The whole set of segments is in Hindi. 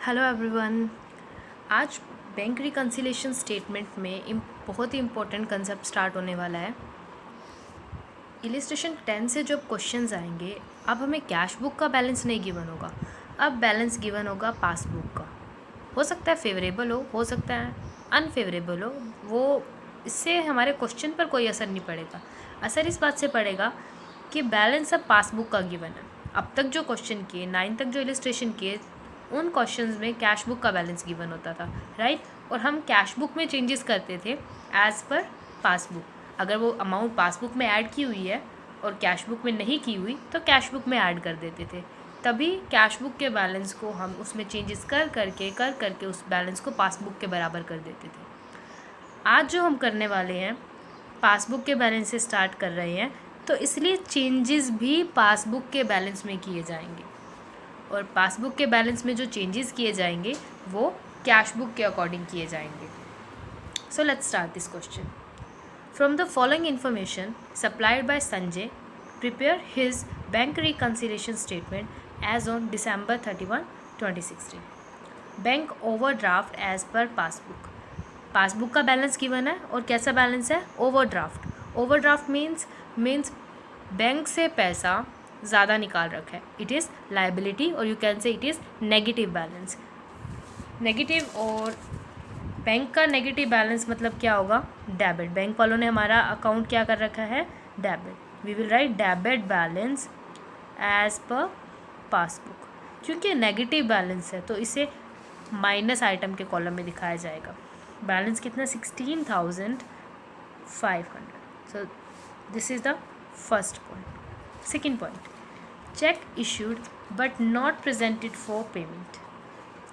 Hello everyone. आज बैंक रिकन्सिलेशन स्टेटमेंट में बहुत ही इम्पोर्टेंट कंसेप्ट स्टार्ट होने वाला है। इलिस्ट्रेशन 10 से जो क्वेश्चंस आएंगे, अब हमें कैश बुक का बैलेंस नहीं गिवन होगा, अब बैलेंस गिवन होगा पासबुक का। हो सकता है फेवरेबल हो सकता है अनफेवरेबल हो, वो इससे हमारे क्वेश्चन पर कोई असर नहीं पड़ेगा। असर इस बात से पड़ेगा कि बैलेंस अब पासबुक का गिवन है। अब तक जो क्वेश्चन किए 9 तक जो इलिस्ट्रेशन किए, उन क्वेश्चंस में कैश बुक का बैलेंस गिवन होता था, राइट। और हम कैश बुक में चेंजेस करते थे एज़ पर पासबुक। अगर वो अमाउंट पासबुक में ऐड की हुई है और कैश बुक में नहीं की हुई तो कैश बुक में ऐड कर देते थे, तभी कैश बुक के बैलेंस को हम उसमें चेंजेस कर करके उस बैलेंस को पासबुक के बराबर कर देते थे। आज जो हम करने वाले हैं पासबुक के बैलेंस से स्टार्ट कर रहे हैं, तो इसलिए चेंजेस भी पासबुक के बैलेंस में किए जाएंगे और पासबुक के बैलेंस में जो चेंजेस किए जाएंगे वो कैश बुक के अकॉर्डिंग किए जाएंगे। So let's start this question. From the following information supplied by Sanjay, prepare his bank reconciliation statement as on December 31, 2016। Bank overdraft as per passbook. Passbook का बैलेंस गिवन है और कैसा बैलेंस है? ओवरड्राफ्ट। ओवरड्राफ्ट मीन्स बैंक से पैसा ज़्यादा निकाल रखा है। इट इज़ लाइबिलिटी और यू कैन से it is negative balance. Negative और बैंक का नेगेटिव बैलेंस मतलब क्या होगा? डेबिट। बैंक वालों ने हमारा अकाउंट क्या कर रखा है? Debit. We will write debit balance as per passbook. क्योंकि नेगेटिव बैलेंस है तो इसे माइनस आइटम के कॉलम में दिखाया जाएगा। बैलेंस कितना? 16,500। So this is the first point. Second point, cheque issued but not presented for payment.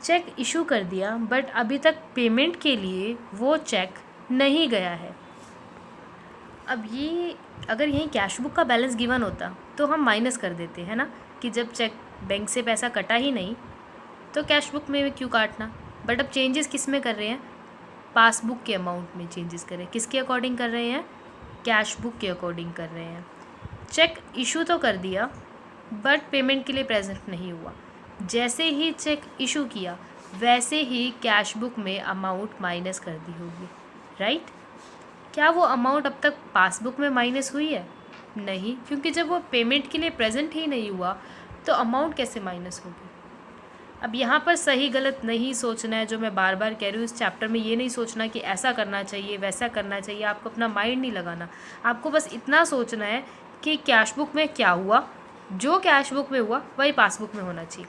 Cheque issue कर दिया बट अभी तक पेमेंट के लिए वो चेक नहीं गया है। अब ये अगर यहीं कैश बुक का बैलेंस गिवन होता तो हम माइनस कर देते हैं ना, कि जब चेक बैंक से पैसा कटा ही नहीं तो कैश बुक में क्यों काटना। बट अब चेंजेस किस में कर रहे हैं? पासबुक के अमाउंट में चेंजेस कर रहे हैं। किसके अकॉर्डिंग कर रहे हैं? कैश बुक के अकॉर्डिंग कर रहे हैं। चेक इशू तो कर दिया बट पेमेंट के लिए प्रेजेंट नहीं हुआ। जैसे ही चेक इशू किया वैसे ही कैश बुक में अमाउंट माइनस कर दी होगी, राइट। क्या वो अमाउंट अब तक पासबुक में माइनस हुई है? नहीं, क्योंकि जब वो पेमेंट के लिए प्रेजेंट ही नहीं हुआ तो अमाउंट कैसे माइनस होगी। अब यहाँ पर सही गलत नहीं सोचना है, जो मैं बार बार कह रही हूँ इस चैप्टर में, ये नहीं सोचना कि ऐसा करना चाहिए वैसा करना चाहिए। आपको अपना माइंड नहीं लगाना, आपको बस इतना सोचना है कि कैश बुक में क्या हुआ, जो कैश बुक में हुआ वही पासबुक में होना चाहिए।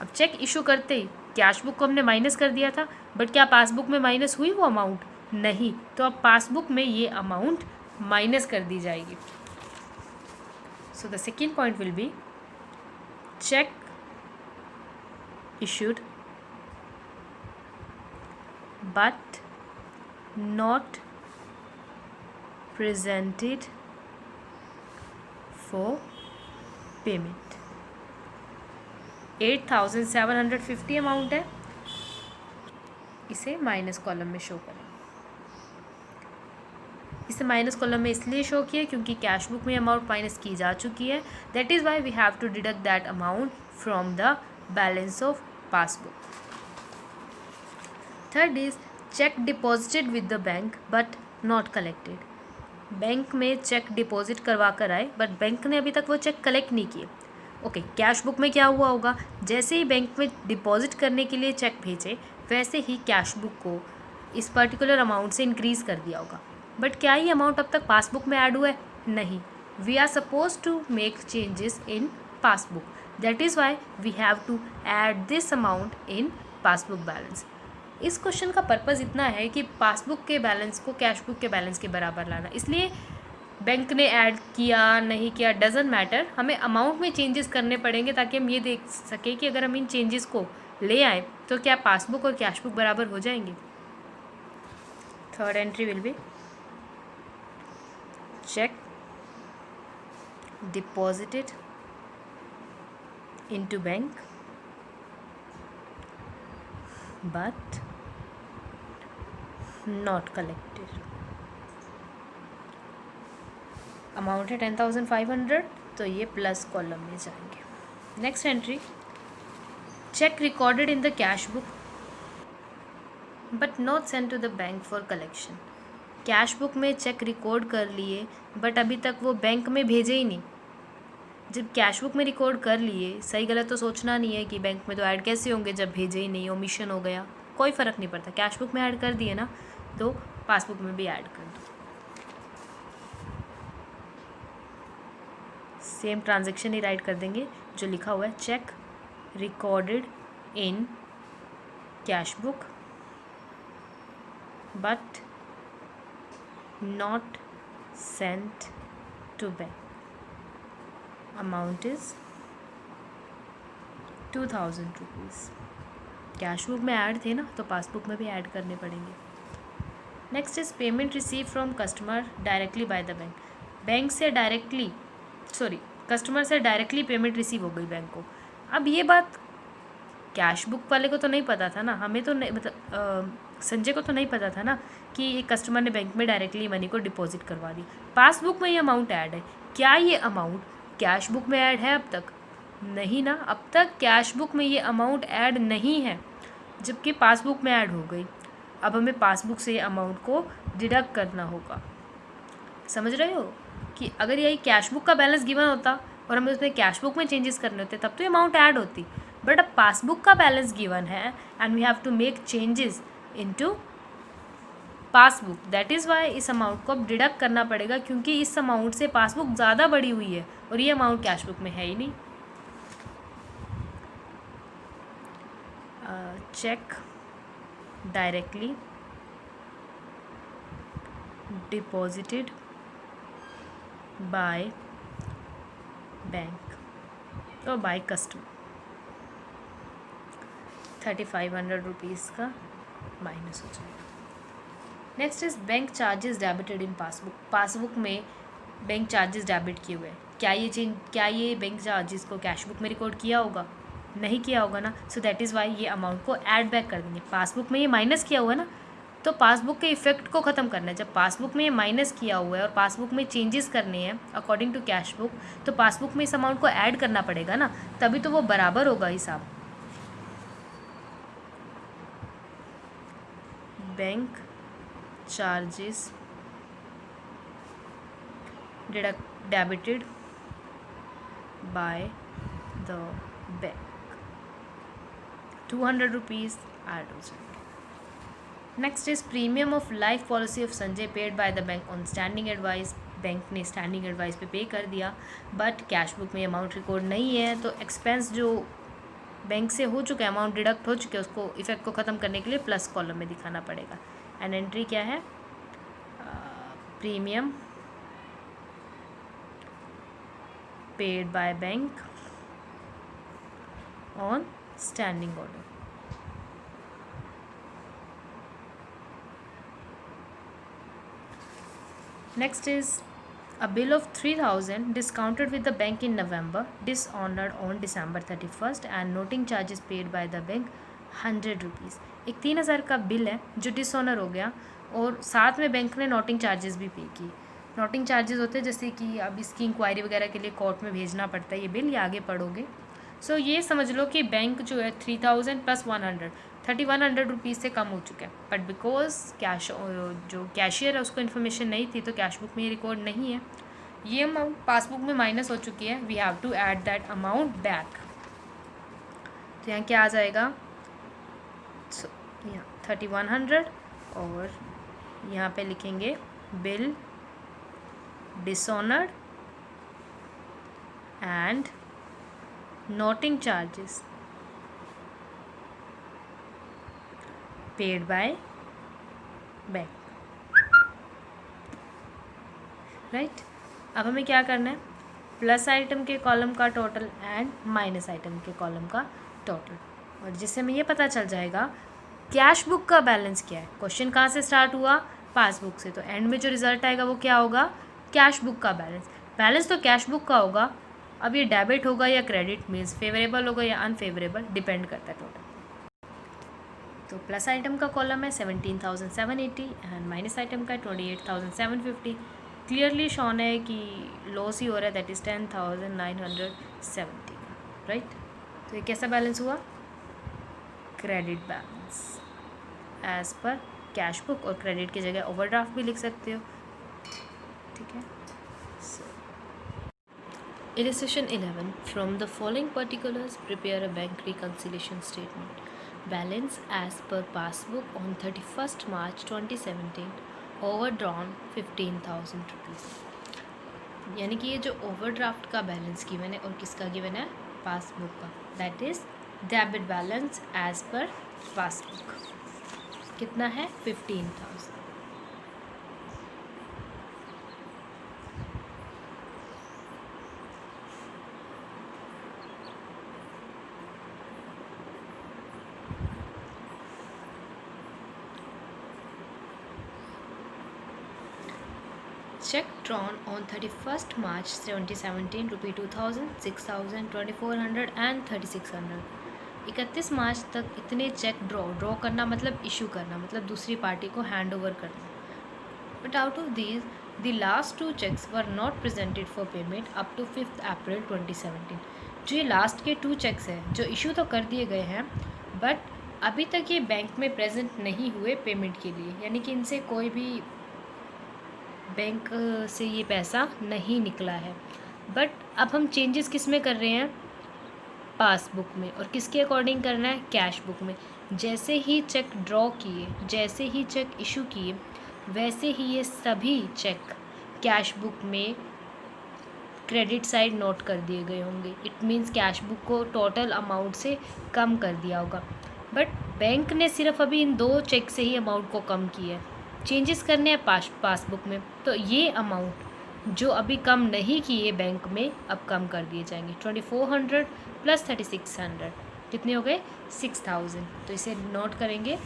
अब चेक इशू करते ही कैश बुक को हमने माइनस कर दिया था, बट क्या पासबुक में माइनस हुई वो अमाउंट? नहीं, तो अब पासबुक में ये अमाउंट माइनस कर दी जाएगी। So the second point will be cheque issued but not presented for payment। 8,750 amount है, इसे माइनस कॉलम में शो करें। इसे माइनस कॉलम में इसलिए शो किया क्योंकि कैश बुक में अमाउंट माइनस की जा चुकी है। That is why we have to deduct that amount from the balance of passbook. Third is cheque deposited with the bank but not collected. Bank में चेक डिपॉजिट करवा कर आए बट बैंक ने अभी तक वो चेक कलेक्ट नहीं किए। ओके, कैश बुक में क्या हुआ होगा? जैसे ही बैंक में डिपॉजिट करने के लिए चेक भेजे वैसे ही कैश बुक को इस पर्टिकुलर अमाउंट से इंक्रीज़ कर दिया होगा। बट क्या ये अमाउंट अब तक पासबुक में ऐड हुआ है? नहीं। We are suppose to make changes in passbook, that is why we have to add this amount in passbook balance. इस क्वेश्चन का पर्पज़ इतना है कि पासबुक के बैलेंस को कैश बुक के बैलेंस के बराबर लाना। इसलिए बैंक ने ऐड किया नहीं किया डजेंट मैटर, हमें अमाउंट में चेंजेस करने पड़ेंगे ताकि हम ये देख सकें कि अगर हम इन चेंजेस को ले आए तो क्या पासबुक और कैश बुक बराबर हो जाएंगे। Third entry will be check deposited into bank but not collected। Amount है 10,500 तो ये प्लस कॉलम में जाएंगे। Next entry check recorded in the cash book but not sent to the bank for collection. Cash book में चेक रिकॉर्ड कर लिए बट अभी तक वो बैंक में भेजे ही नहीं. जब कैश बुक में रिकॉर्ड कर लिए, सही गलत तो सोचना नहीं है कि बैंक में तो ऐड कैसे होंगे जब भेजे ही नहीं, ओमिशन हो गया, कोई फ़र्क नहीं पड़ता. कैश बुक में ऐड कर दिए ना तो पासबुक में भी ऐड कर दो. सेम ट्रांजेक्शन ही राइट कर देंगे जो लिखा हुआ है. Cheque recorded in cash book but not sent to bank. Amount is 2000 rupees. Cash book में ऐड थे ना तो पासबुक में भी ऐड करने पड़ेंगे. Next is payment receive from customer directly by the bank. Bank से डायरेक्टली कस्टमर से डायरेक्टली पेमेंट रिसीव हो गई बैंक को. अब ये बात कैश बुक वाले को तो नहीं पता था ना, हमें तो नहीं, मतलब संजय को तो नहीं पता था ना कि ये कस्टमर ने बैंक में डायरेक्टली मनी को डिपॉजिट करवा दी. पासबुक में ये अमाउंट ऐड है. क्या ये अमाउंट कैश बुक में ऐड है अब तक? नहीं ना, अब तक कैश बुक में ये अमाउंट ऐड नहीं है, जबकि पासबुक में ऐड हो गई. अब हमें पासबुक से ये अमाउंट को डिडक्ट करना होगा. समझ रहे हो कि अगर यही कैश बुक का बैलेंस गिवन होता और हमें उसमें कैश बुक में चेंजेस करने होते तब तो ये अमाउंट ऐड होती. बट अब पासबुक का बैलेंस गिवन है and we have to make changes into passbook. That is why इस अमाउंट को अब डिडक्ट करना पड़ेगा, क्योंकि इस अमाउंट से पासबुक ज़्यादा बड़ी हुई है और ये अमाउंट कैश बुक में है ही नहीं. Cheque directly deposited by bank और बाय कस्टमर. 3500 रुपीज़ का माइनस हो जाएगा. Next is bank charges debited in passbook. Passbook में बैंक चार्जेस डेबिट किए हुए हैं. क्या ये बैंक चार्जेस को कैश बुक में रिकॉर्ड किया होगा? नहीं किया होगा ना. सो दैट इज़ वाई ये अमाउंट को ऐड बैक कर देंगे. पासबुक में ये माइनस किया हुआ है ना, तो पासबुक के इफेक्ट को ख़त्म करना है. जब पासबुक में ये माइनस किया हुआ है और पासबुक में चेंजेस करने हैं अकॉर्डिंग टू कैश बुक, तो पासबुक में इस अमाउंट को ऐड करना पड़ेगा ना, तभी तो वो बराबर होगा हिसाब. Bank charges debited bye the bank. 200 rupees add हो जाएंगे. Next is premium of life policy of Sanjay paid by the bank on standing advice. Bank ने स्टैंडिंग एडवाइस पे कर दिया बट कैश बुक में अमाउंट रिकॉर्ड नहीं है, तो एक्सपेंस जो बैंक से हो चुका है, अमाउंट डिडक्ट हो चुके हैं, उसको इफेक्ट को ख़त्म करने के लिए प्लस कॉलम में दिखाना पड़ेगा. एंड एंट्री क्या है? Premium paid by bank on standing order. Next is a bill of 3000 discounted with the bank in November, dishonored on December 31st and noting charges paid by the bank 100 rupees. एक 3000 का बिल है जो डिसऑनर हो गया और साथ में बैंक ने नोटिंग चार्जेस भी पे की. नोटिंग चार्जेस होते हैं जैसे कि अब इसकी इंक्वायरी वगैरह के लिए कोर्ट में भेजना पड़ता है ये बिल, ये आगे पढ़ोगे. सो ये समझ लो कि बैंक जो है 3000 प्लस 100 3100 रुपीज़ से कम हो चुका है. बट बिकॉज जो कैशियर है उसको इन्फॉर्मेशन नहीं थी तो कैश बुक में ये रिकॉर्ड नहीं है. ये अमाउंट पासबुक में माइनस हो चुकी है. We have to add that amount back. तो यहाँ क्या आ जाएगा? यहाँ 3100 और यहाँ पे लिखेंगे bill dishonoured and noting charges paid by bank. Right. अब हमें क्या करना है? प्लस आइटम के कॉलम का टोटल एंड माइनस आइटम के कॉलम का टोटल, और जिससे हमें ये पता चल जाएगा कैश बुक का बैलेंस क्या है. क्वेश्चन कहाँ से स्टार्ट हुआ? पासबुक से. तो एंड में जो रिजल्ट आएगा वो क्या होगा? कैश बुक का बैलेंस. बैलेंस तो कैश बुक का होगा. अब ये डेबिट होगा या क्रेडिट, मीन्स फेवरेबल होगा या अनफेवरेबल, डिपेंड करता है टोटल. तो प्लस आइटम का कॉलम है 17,780 एंड माइनस आइटम का 28,750. क्लियरली शॉन है कि लॉस ही हो रहा है, दैट इज़ 10,970 का. राइट. तो ये कैसा बैलेंस हुआ? Credit balance as per cash book, और क्रेडिट की जगह ओवरड्राफ्ट भी लिख सकते हो, ठीक है। Illustration 11. From the following particulars, prepare a bank reconciliation statement. Balance as per passbook on 31st March 2017, overdrawn 15,000 rupees. यानी कि ये जो ओवरड्राफ्ट का बैलेंस गिवन है और किसका गिवन है, पासबुक का, that is debit balance as per passbook कितना है 15,000। Check drawn on 31st March 2017, रुपये 2,000, 6,000, 2,400 एंड 3,600। 31 मार्च तक इतने चेक ड्रॉ करना मतलब इशू करना, मतलब दूसरी पार्टी को हैंड ओवर करना। But out of these the last 2 cheques were not presented for payment up to 5 April 2017। जो ये लास्ट के 2 चेक्स हैं जो इशू तो कर दिए गए हैं, बट अभी तक ये बैंक में प्रेजेंट नहीं हुए पेमेंट के लिए, यानी कि इनसे कोई भी बैंक से ये पैसा नहीं निकला है। बट अब हम चेंजेस किस में कर रहे हैं, पासबुक में, और किसके अकॉर्डिंग करना है, कैश बुक में। जैसे ही चेक ड्रॉ किए, जैसे ही चेक इशू किए, वैसे ही ये सभी चेक कैश बुक में क्रेडिट साइड नोट कर दिए गए होंगे। इट मीन्स कैश बुक को टोटल अमाउंट से कम कर दिया होगा। बट बैंक ने सिर्फ अभी इन 2 चेक से ही अमाउंट को कम किया है। चेंजेस करने हैं पासबुक में, तो ये अमाउंट जो अभी कम नहीं किए बैंक में अब कम कर दिए जाएंगे। 2,400 प्लस 3,600 कितने हो गए, 6,000। तो इसे नोट करेंगे।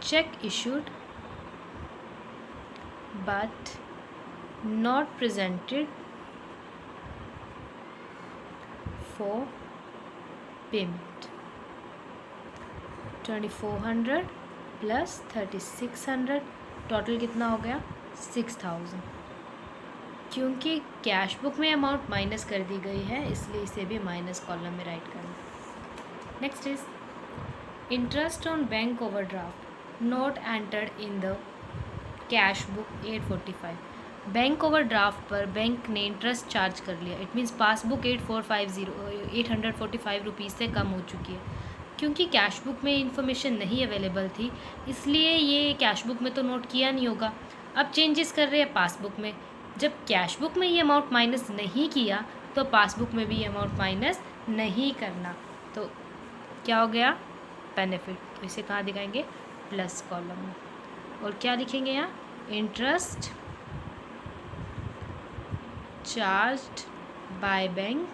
Check issued but not presented for payment. 2,400 plus 3,600 total कितना हो गया, 6,000। क्योंकि कैश बुक में अमाउंट माइनस कर दी गई है, इसलिए इसे भी माइनस कॉलम में राइट करना। Next is interest on bank overdraft not entered in the cash book 845। Bank overdraft पर बैंक ने इंटरेस्ट चार्ज कर लिया। इट मीन्स पासबुक 845 रुपीज़ से कम हो चुकी है। क्योंकि कैश बुक में इन्फॉर्मेशन नहीं अवेलेबल थी, इसलिए ये कैश बुक में तो नोट किया नहीं होगा। अब चेंजेस कर रहे हैं पासबुक में। जब कैश बुक में ये अमाउंट माइनस नहीं किया, तो पासबुक में भी ये अमाउंट माइनस नहीं करना। तो क्या हो गया, बेनिफिट। तो इसे कहाँ दिखाएंगे, प्लस कॉलम में। और क्या लिखेंगे यहाँ, interest charged by bank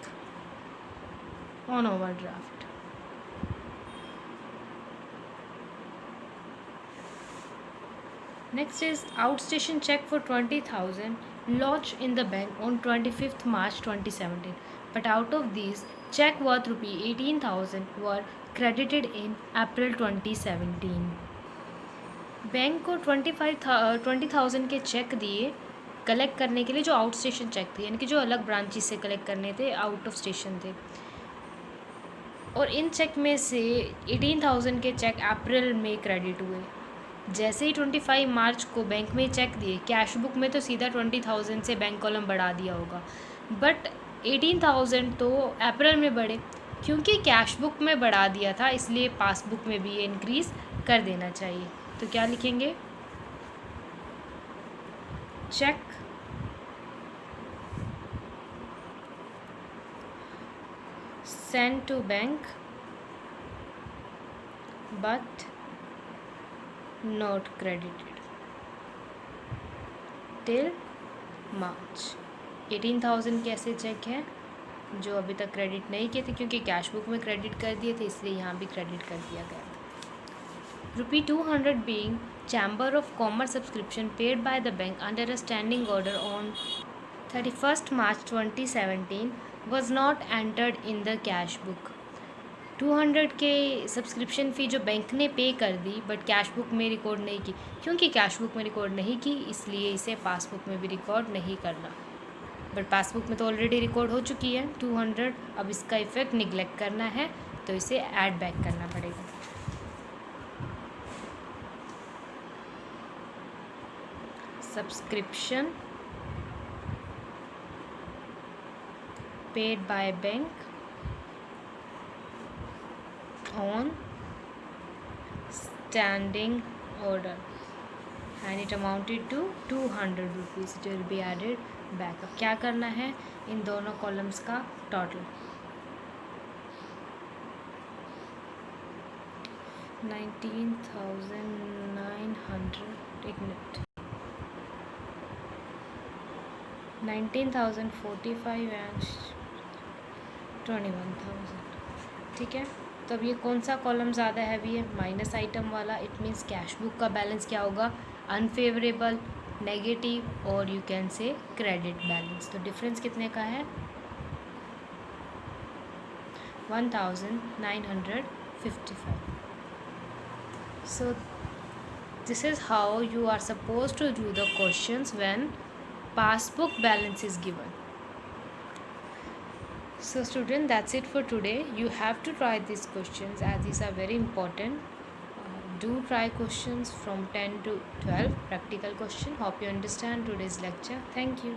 on overdraft. Next is outstation check for 20,000 lodged in the bank on 25th March 2017. But out of these, check worth rupee 18,000 were credited in April 2017. Bank को 20,000 के चेक दिए कलेक्ट करने के लिए, जो आउट स्टेशन चेक थे, यानी कि जो अलग ब्रांचेस से कलेक्ट करने थे, आउट ऑफ स्टेशन थे। और इन चेक में से 18,000 के चेक अप्रैल में क्रेडिट हुए। जैसे ही 25 मार्च को बैंक में चेक दिए, कैश बुक में तो सीधा 20,000 से बैंक कॉलम बढ़ा दिया होगा, बट 18,000 तो अप्रैल में बढ़े। क्योंकि कैश बुक में बढ़ा दिया था, इसलिए पासबुक में भी ये इंक्रीज़ कर देना चाहिए। तो क्या लिखेंगे, check sent to bank but not credited till March। 18,000 के ऐसे चेक हैं जो अभी तक क्रेडिट नहीं किए थे, क्योंकि कैश बुक में क्रेडिट कर दिए थे, इसलिए यहाँ भी क्रेडिट कर दिया गया था। रुपी 200 being chamber of commerce subscription paid by the bank under a standing order on 31st March 2017 was not entered in the cash book। 200 के सब्सक्रिप्शन फ़ी जो बैंक ने पे कर दी, बट कैश बुक में रिकॉर्ड नहीं की। क्योंकि कैश बुक में रिकॉर्ड नहीं की, इसलिए इसे पासबुक में भी रिकॉर्ड नहीं करना। बट पासबुक में तो ऑलरेडी रिकॉर्ड हो चुकी है 200। अब इसका इफेक्ट निगलेक्ट करना है तो इसे ऐड बैक करना पड़ेगा। Subscription paid by bank on standing order and it amounted to 200 rupees. It will be added back. अब क्या करना है, इन दोनों कॉलम्स का टोटल 19,900, एक मिनट, 19,045 एंड 21,000। ठीक है, तो अब ये कौन सा कॉलम ज़्यादा हैवी है, माइनस आइटम वाला। इट मीन्स कैश बुक का बैलेंस क्या होगा, अनफेवरेबल, नेगेटिव और you can say credit balance. तो डिफरेंस कितने का है, 1955। So this is how you are suppose to do the questions when passbook balance is given. So student, that's it for today. You have to try these questions as these are very important. Do try questions from 10 to 12 practical question. Hope you understand today's lecture. Thank you.